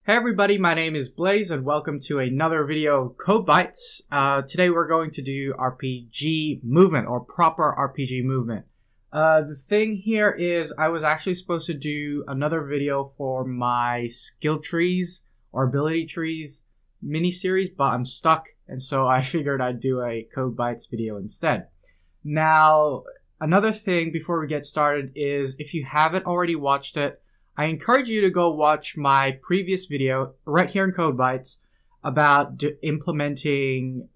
Hey everybody, my name is Blaze and welcome to another video of Code Bytes. Today we're going to do RPG movement or proper RPG movement. The thing here is I was actually supposed to do another video for my skill trees or ability trees mini-series, but I'm stuck and so I figured I'd do a Code Bytes video instead. Now, another thing before we get started is if you haven't already watched it, I encourage you to go watch my previous video right here in Code Bytes about implementing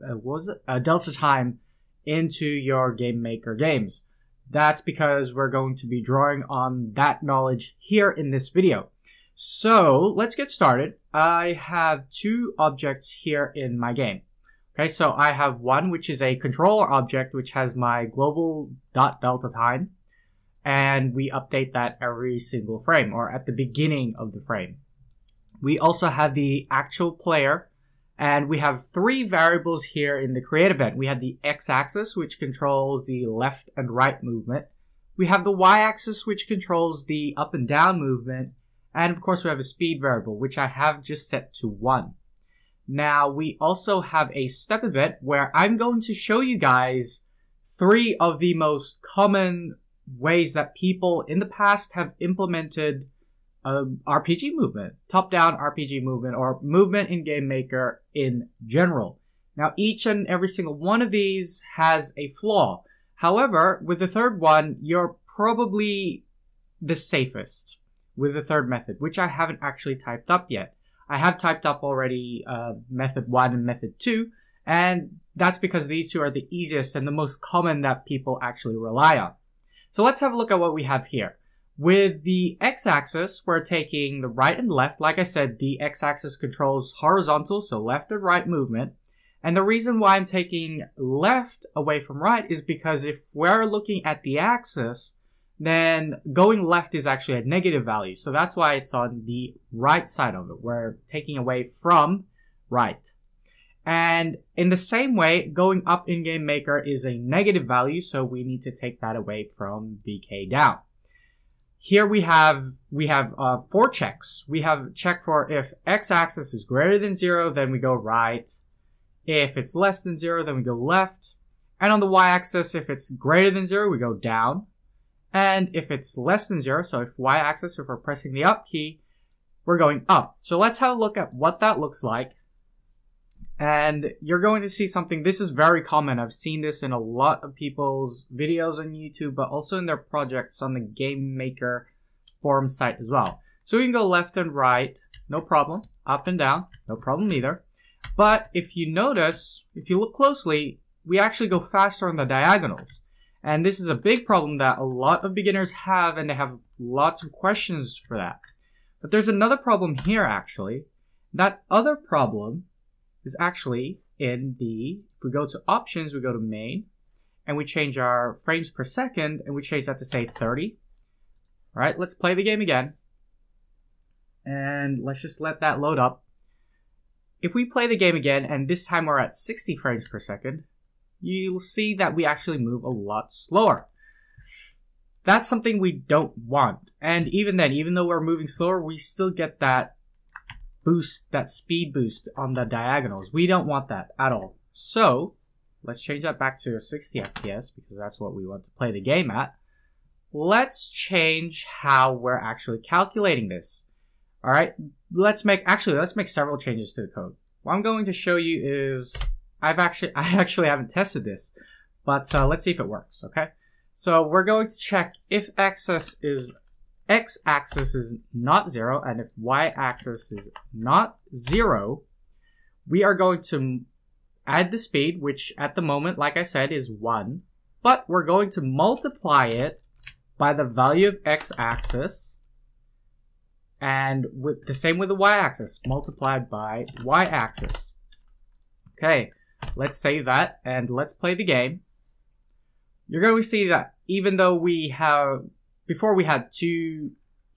Delta time into your Game Maker games. That's because we're going to be drawing on that knowledge here in this video. So let's get started. I have two objects here in my game. Okay, so I have one which is a controller object which has my global.delta time. And we update that every single frame or at the beginning of the frame. We also have the actual player and we have three variables here in the create event. We have the x-axis which controls the left and right movement. We have the y-axis which controls the up and down movement. And of course we have a speed variable which I have just set to 1. Now we also have a step event where I'm going to show you guys three of the most common ways that people in the past have implemented RPG movement, top-down RPG movement, or movement in Game Maker in general. Now, each and every single one of these has a flaw. However, with the third one, you're probably the safest with the third method, which I haven't actually typed up yet. I have typed up already method 1 and method 2, and that's because these two are the easiest and the most common that people actually rely on. So let's have a look at what we have here. With the x-axis, we're taking the right and left. Like I said, the x-axis controls horizontal, so left and right movement. And the reason why I'm taking left away from right is because if we're looking at the axis, then going left is actually a negative value. So that's why it's on the right side of it. We're taking away from right. And in the same way, going up in Game Maker is a negative value, so we need to take that away from VK down. Here we have 4 checks. We have check for if x-axis is greater than 0, then we go right. If it's less than 0, then we go left. And on the y-axis, if it's greater than 0, we go down. And if it's less than 0, so if y-axis, if we're pressing the up key, we're going up. So let's have a look at what that looks like. And you're going to see something, this is very common. I've seen this in a lot of people's videos on YouTube, but also in their projects on the Game Maker forum site as well. So we can go left and right, no problem. Up and down, no problem either. But if you notice, if you look closely, we actually go faster on the diagonals. And this is a big problem that a lot of beginners have, and they have lots of questions for that. But there's another problem here actually. That other problem is actually in if we go to options, we go to main, and we change our frames per second, and we change that to say 30. All right, let's play the game again. And let's just let that load up. If we play the game again, and this time we're at 60 frames per second, you'll see that we actually move a lot slower. That's something we don't want. And even then, even though we're moving slower, we still get that boost, that speed boost on the diagonals. We don't want that at all. So let's change that back to 60 FPS because that's what we want to play the game at. Let's change how we're actually calculating this. All right, let's make several changes to the code. What I'm going to show you is I actually haven't tested this, but let's see if it works. Okay, so we're going to check if x-axis is not 0, and if y-axis is not 0, we are going to add the speed, which at the moment, like I said, is 1, but we're going to multiply it by the value of x-axis, and with the same with the y-axis, multiplied by y-axis. Okay, let's save that, and let's play the game. You're going to see that even though before we had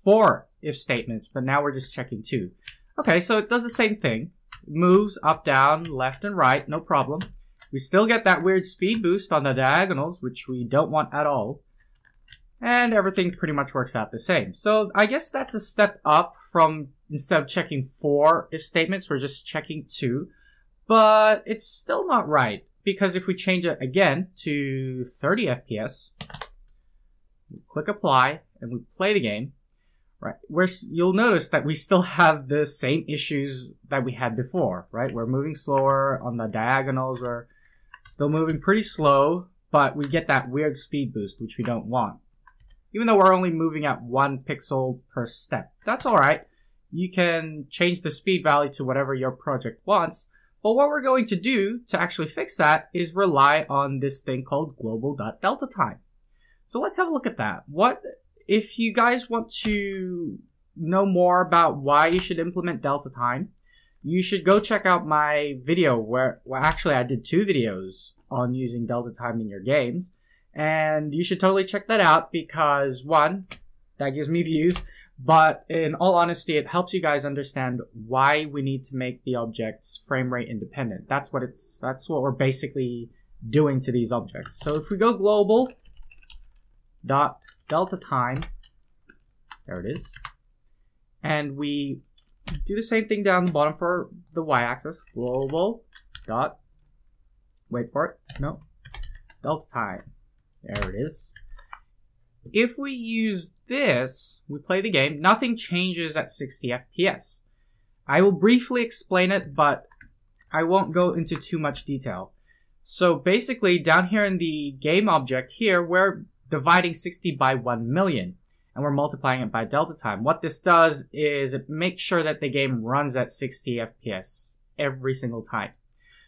4 if statements, but now we're just checking 2. Okay, so it does the same thing. It moves up, down, left, and right, no problem. We still get that weird speed boost on the diagonals, which we don't want at all. and everything pretty much works out the same. So I guess that's a step up from, instead of checking 4 if statements, we're just checking 2. But it's still not right, because if we change it again to 30 FPS, we click apply, and we play the game, right, you'll notice that we still have the same issues that we had before, right? We're moving slower on the diagonals, we're still moving pretty slow, but we get that weird speed boost, which we don't want. Even though we're only moving at 1 pixel per step. That's alright. You can change the speed value to whatever your project wants. But what we're going to do to actually fix that is rely on this thing called global.delta time. So let's have a look at that. If you guys want to know more about why you should implement delta time, you should go check out my video actually I did 2 videos on using delta time in your games. And you should totally check that out because, 1, that gives me views, but in all honesty, it helps you guys understand why we need to make the objects frame rate independent. That's what we're basically doing to these objects. So if we go global dot delta time, there it is, and we do the same thing down the bottom for the y-axis, global dot, wait for it, no, delta time. There it is. If we use this, we play the game, nothing changes at 60 FPS. I will briefly explain it, but I won't go into too much detail. So basically, down here in the game object here, we're dividing 60 by 1 million, and we're multiplying it by delta time. What this does is it makes sure that the game runs at 60 FPS every single time.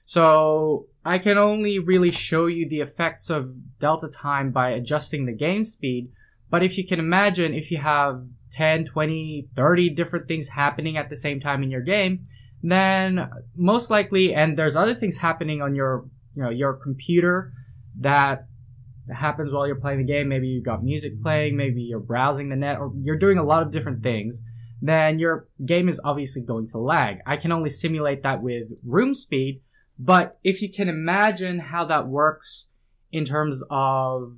So I can only really show you the effects of delta time by adjusting the game speed. But if you can imagine, if you have 10, 20, 30 different things happening at the same time in your game, then most likely, and there's other things happening on your computer that happens while you're playing the game. Maybe you've got music playing, maybe you're browsing the net, or you're doing a lot of different things. Then your game is obviously going to lag. I can only simulate that with room speed. But if you can imagine how that works in terms of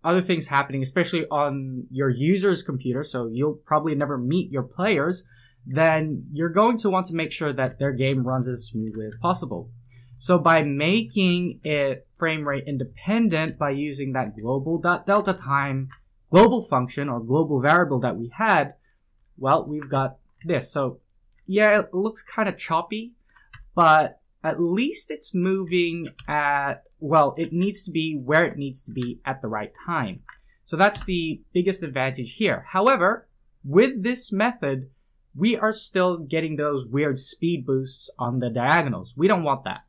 other things happening, especially on your user's computer, so you'll probably never meet your players, then you're going to want to make sure that their game runs as smoothly as possible. So by making it frame rate independent by using that global.delta time global function or global variable that we had, well, we've got this. So yeah, it looks kind of choppy, but at least it's moving at, well, it needs to be where it needs to be at the right time. So that's the biggest advantage here. However, with this method, we are still getting those weird speed boosts on the diagonals. We don't want that.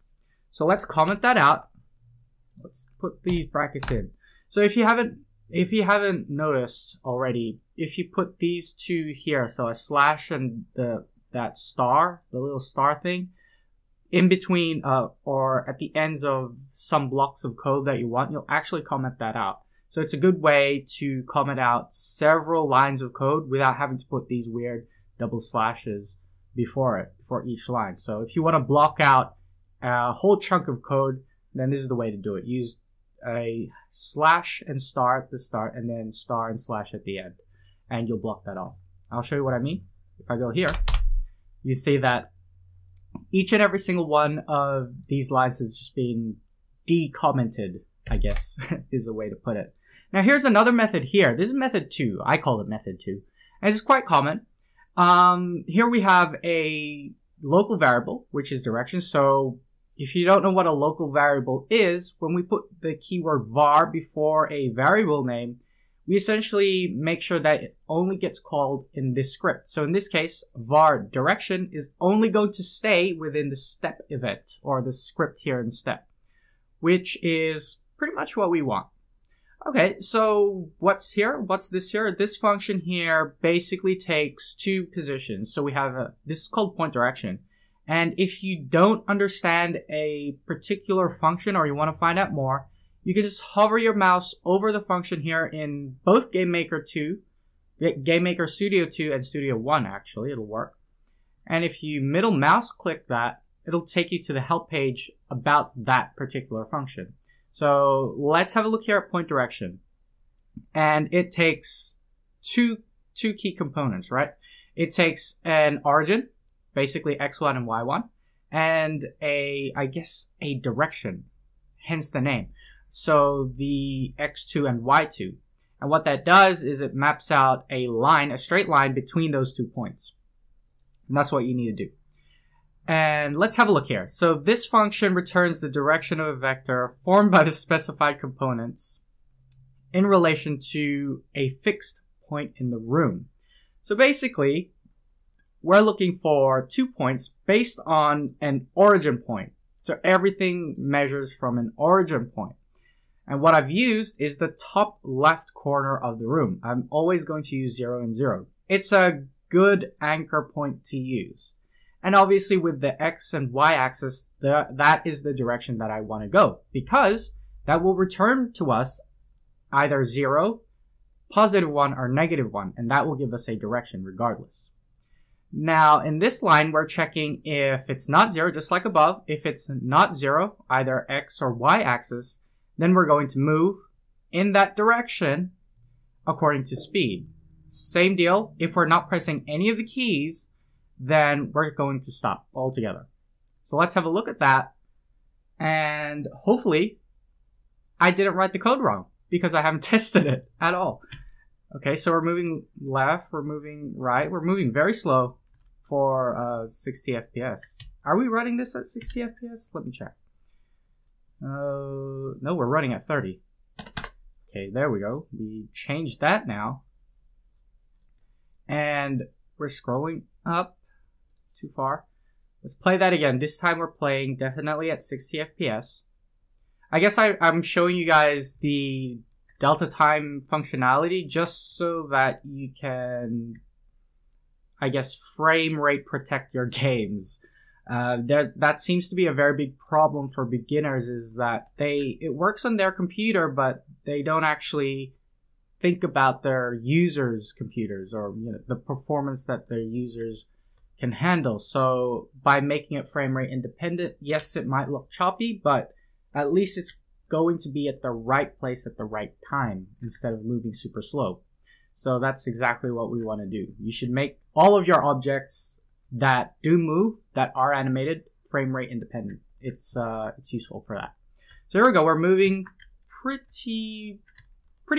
So let's comment that out. Let's put these brackets in. So if you haven't noticed already, if you put these 2 here, so a slash and that star, the little star thing, in between or at the ends of some blocks of code that you want, you'll actually comment that out. So it's a good way to comment out several lines of code without having to put these weird double slashes before each line. So if you want to block out a whole chunk of code, then this is the way to do it. Use a slash and star at the start, and then star and slash at the end, and you'll block that off. I'll show you what I mean. If I go here, you see that each and every single one of these lines is just being decommented, I guess, is a way to put it. Now here's another method here. This is method 2. I call it method 2. And it's quite common. Here we have a local variable, which is direction. So if you don't know what a local variable is, when we put the keyword var before a variable name, we essentially make sure that it only gets called in this script. So in this case, var direction is only going to stay within the step event, or the script here in step, which is pretty much what we want. Okay, so what's here? What's this here? This function here basically takes 2 positions. So we have this is called point direction. And if you don't understand a particular function or you want to find out more, you can just hover your mouse over the function here in both GameMaker Studio 2 and Studio 1, actually, it'll work. And if you middle mouse click that, it'll take you to the help page about that particular function. So let's have a look here at point direction. And it takes two key components, right? It takes an origin, basically x1 and y1, and I guess a direction, hence the name. So the x2 and y2. And what that does is it maps out a line, a straight line between those 2 points. And that's what you need to do. And let's have a look here. So this function returns the direction of a vector formed by the specified components in relation to a fixed point in the room. So basically, we're looking for 2 points based on an origin point. So everything measures from an origin point. And what I've used is the top left corner of the room. I'm always going to use 0 and 0. It's a good anchor point to use. And obviously with the x and y axis, that is the direction that I want to go, because that will return to us either 0, +1, or -1, and that will give us a direction regardless. Now, in this line, we're checking if it's not 0, just like above. If it's not 0, either x or y axis, then we're going to move in that direction according to speed. Same deal, if we're not pressing any of the keys, then we're going to stop altogether. So let's have a look at that. And hopefully, I didn't write the code wrong, because I haven't tested it at all. Okay, so we're moving left, we're moving right, we're moving very slow for 60 FPS. Are we running this at 60 FPS? Let me check. No, we're running at 30. Okay, there we go. We changed that now. And we're scrolling up too far. Let's play that again. This time we're playing definitely at 60 FPS. I guess I'm showing you guys the delta time functionality just so that you can, I guess, frame rate protect your games. That seems to be a very big problem for beginners, is that it works on their computer, but they don't actually think about their users' computers, or the performance that their users can handle. So by making it frame rate independent, yes, it might look choppy, but at least it's going to be at the right place at the right time instead of moving super slow. So that's exactly what we want to do. You should make all of your objects that do move, that are animated, frame rate independent. It's useful for that. So here we go. We're moving pretty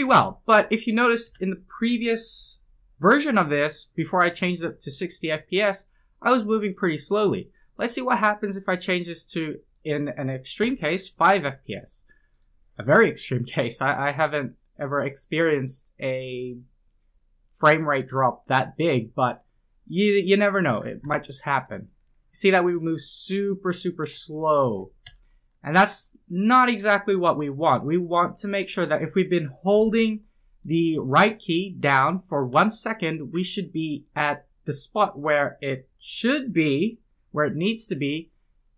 well. But if you noticed in the previous version of this, before I changed it to 60 FPS, I was moving pretty slowly. Let's see what happens if I change this to, in an extreme case, 5 FPS. A very extreme case. I haven't ever experienced a frame rate drop that big, but you never know. It might just happen. See that we move super slow. And that's not exactly what we want. We want to make sure that if we've been holding the right key down for 1 second, we should be at the spot where it should be, where it needs to be,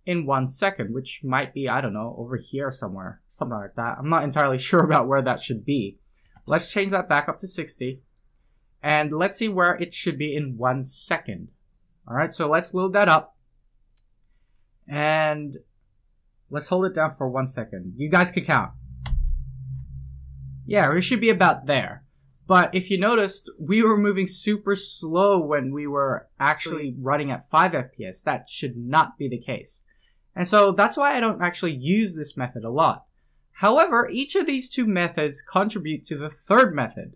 in 1 second, which might be, I don't know, over here somewhere, something like that. I'm not entirely sure about where that should be. Let's change that back up to 60, and let's see where it should be in 1 second. All right, so let's load that up, and let's hold it down for 1 second. You guys can count. Yeah, we should be about there. But if you noticed, we were moving super slow when we were actually running at 5 FPS. That should not be the case. And so that's why I don't actually use this method a lot. However, each of these two methods contribute to the third method,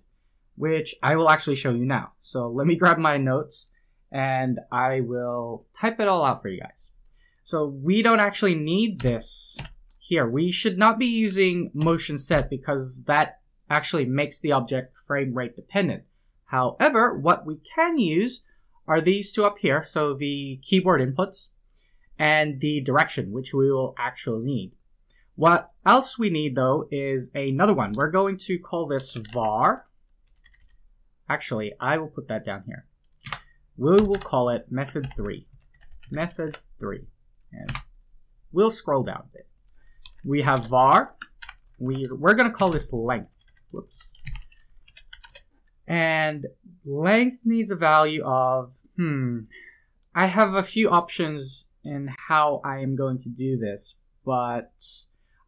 which I will actually show you now. So let me grab my notes and I will type it all out for you guys. So we don't actually need this here. We should not be using motion set because that actually makes the object frame rate dependent. However, what we can use are these two up here. So the keyboard inputs and the direction, which we will actually need. What else we need though is another one. We're going to call this var. Actually, I will put that down here. We will call it method 3. Method 3. And we'll scroll down a bit. We have var. We're going to call this length. Whoops. And length needs a value of, I have a few options in how I am going to do this, but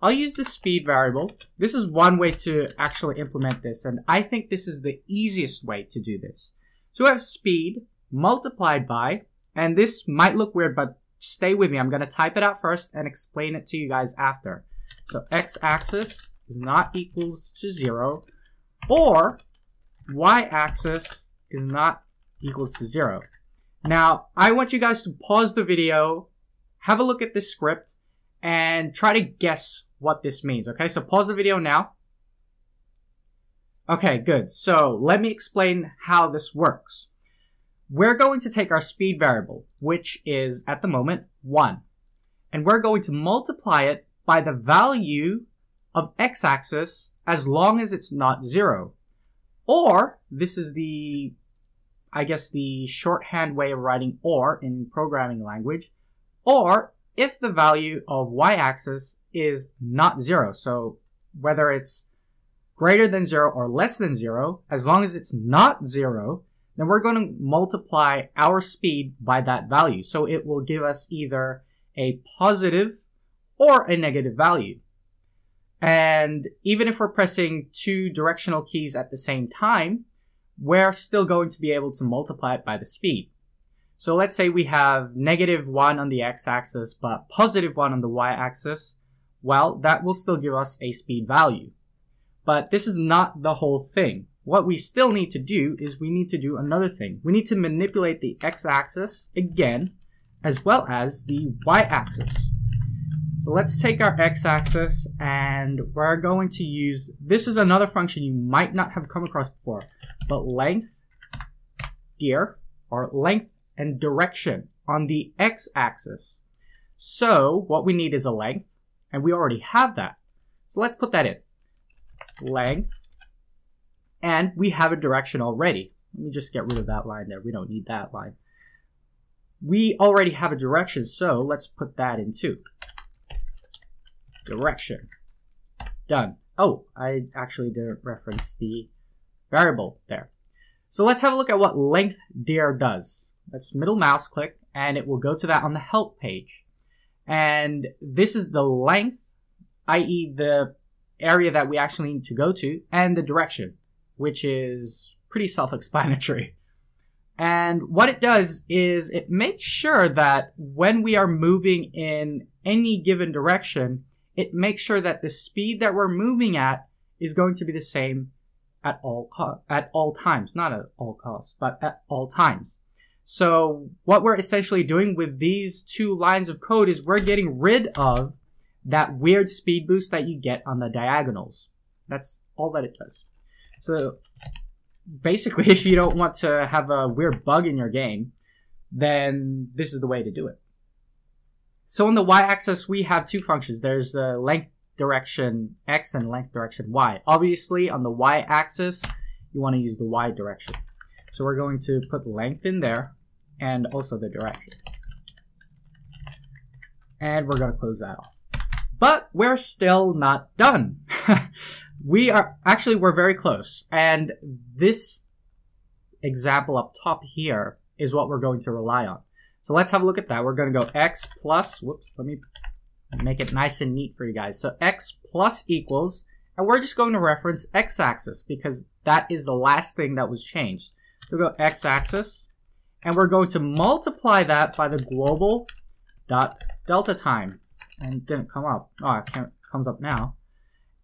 I'll use the speed variable. This is one way to actually implement this, and I think this is the easiest way to do this. So we have speed multiplied by, and this might look weird, but stay with me. I'm going to type it out first and explain it to you guys after. So x-axis is not equals to 0, or y-axis is not equals to 0. Now, I want you guys to pause the video, have a look at this script, and try to guess what this means, okay? So pause the video now. Okay, good. So let me explain how this works. We're going to take our speed variable, which is, at the moment, 1. And we're going to multiply it by the value of x-axis as long as it's not 0. Or, this is the, I guess, the shorthand way of writing or in programming language. Or, if the value of y-axis is not 0. So, whether it's greater than 0 or less than 0, as long as it's not 0, then we're going to multiply our speed by that value. So it will give us either a positive or a negative value. And even if we're pressing two directional keys at the same time, we're still going to be able to multiply it by the speed. So let's say we have -1 on the x-axis, but +1 on the y-axis. Well, that will still give us a speed value. But this is not the whole thing. What we still need to do is we need to do another thing. We need to manipulate the x-axis again, as well as the y-axis. So let's take our x-axis and we're going to use, this is another function you might not have come across before, but length, dir, or length and direction on the x-axis. So what we need is a length, and we already have that. So let's put that in. Length, and we have a direction already. Let me just get rid of that line there. We don't need that line. We already have a direction, so let's put that in too. Direction. Done. Oh, I actually didn't reference the variable there. So let's have a look at what length dir does. Let's middle mouse click, and it will go to that on the help page. And this is the length, i.e. the area that we actually need to go to, and the direction, which is pretty self-explanatory. And what it does is it makes sure that when we are moving in any given direction, it makes sure that the speed that we're moving at is going to be the same at all times. Not at all costs, but at all times. So what we're essentially doing with these two lines of code is we're getting rid of that weird speed boost that you get on the diagonals. That's all that it does. So basically, if you don't want to have a weird bug in your game, then this is the way to do it. So on the y-axis, we have two functions. There's the length direction x and length direction y. Obviously, on the y-axis, you want to use the y direction. So we're going to put length in there and also the direction. And we're going to close that off. But we're still not done. We're very close. And this example up top here is what we're going to rely on. So let's have a look at that. We're going to go x plus, whoops, let me make it nice and neat for you guys. So x plus equals, and we're just going to reference x-axis because that is the last thing that was changed. We'll go x-axis, and we're going to multiply that by the global dot delta time. And it didn't come up. Oh, it comes up now.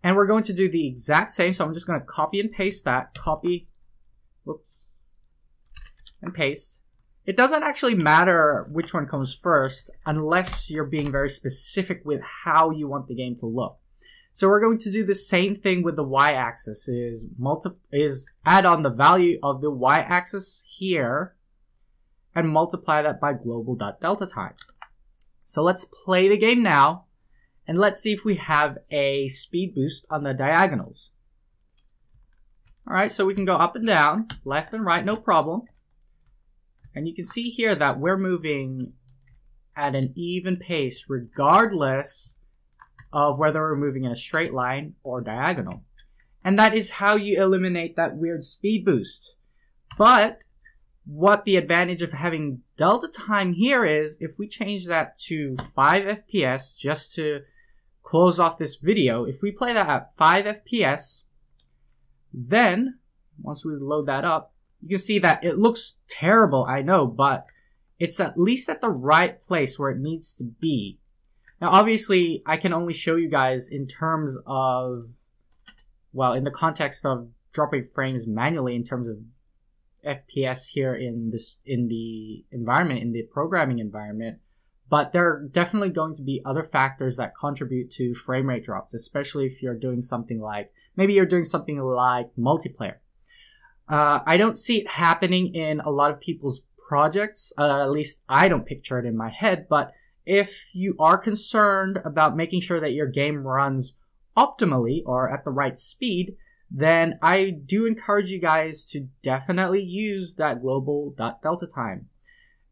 And we're going to do the exact same. So I'm just going to copy and paste that. Copy, whoops, and paste. It doesn't actually matter which one comes first unless you're being very specific with how you want the game to look. So we're going to do the same thing with the y-axis, is add on the value of the y-axis here and multiply that by global.delta time. So let's play the game now, and let's see if we have a speed boost on the diagonals. Alright, so we can go up and down, left and right, no problem. And you can see here that we're moving at an even pace regardless of whether we're moving in a straight line or diagonal. And that is how you eliminate that weird speed boost. But what the advantage of having delta time here is, if we change that to 5 FPS just to close off this video, if we play that at 5 FPS, then once we load that up, you can see that it looks terrible, I know, but it's at least at the right place where it needs to be. Now, obviously, I can only show you guys in terms of, well, in the context of dropping frames manually in terms of FPS here in the environment, in the programming environment. But there are definitely going to be other factors that contribute to frame rate drops, especially if you're doing something like, maybe you're doing something like multiplayer. I don't see it happening in a lot of people's projects. At least I don't picture it in my head. But if you are concerned about making sure that your game runs optimally or at the right speed, then I do encourage you guys to definitely use that global.delta time.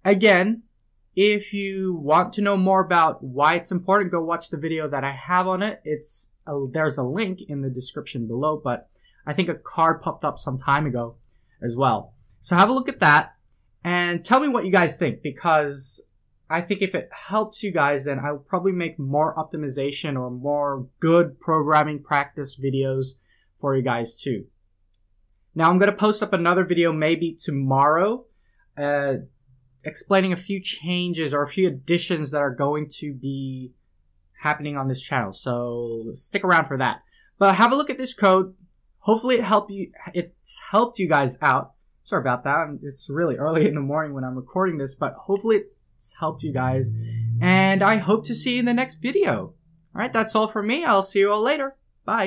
Again, if you want to know more about why it's important, go watch the video that I have on it. There's a link in the description below, but I think a card popped up some time ago as well. So have a look at that and tell me what you guys think, because I think if it helps you guys, then I'll probably make more optimization or more good programming practice videos for you guys too. Now I'm going to post up another video maybe tomorrow explaining a few changes or a few additions that are going to be happening on this channel. So stick around for that. But have a look at this code. Hopefully it's helped you guys out. Sorry about that. It's really early in the morning when I'm recording this, but hopefully it's helped you guys. And I hope to see you in the next video. All right, that's all from me. I'll see you all later. Bye.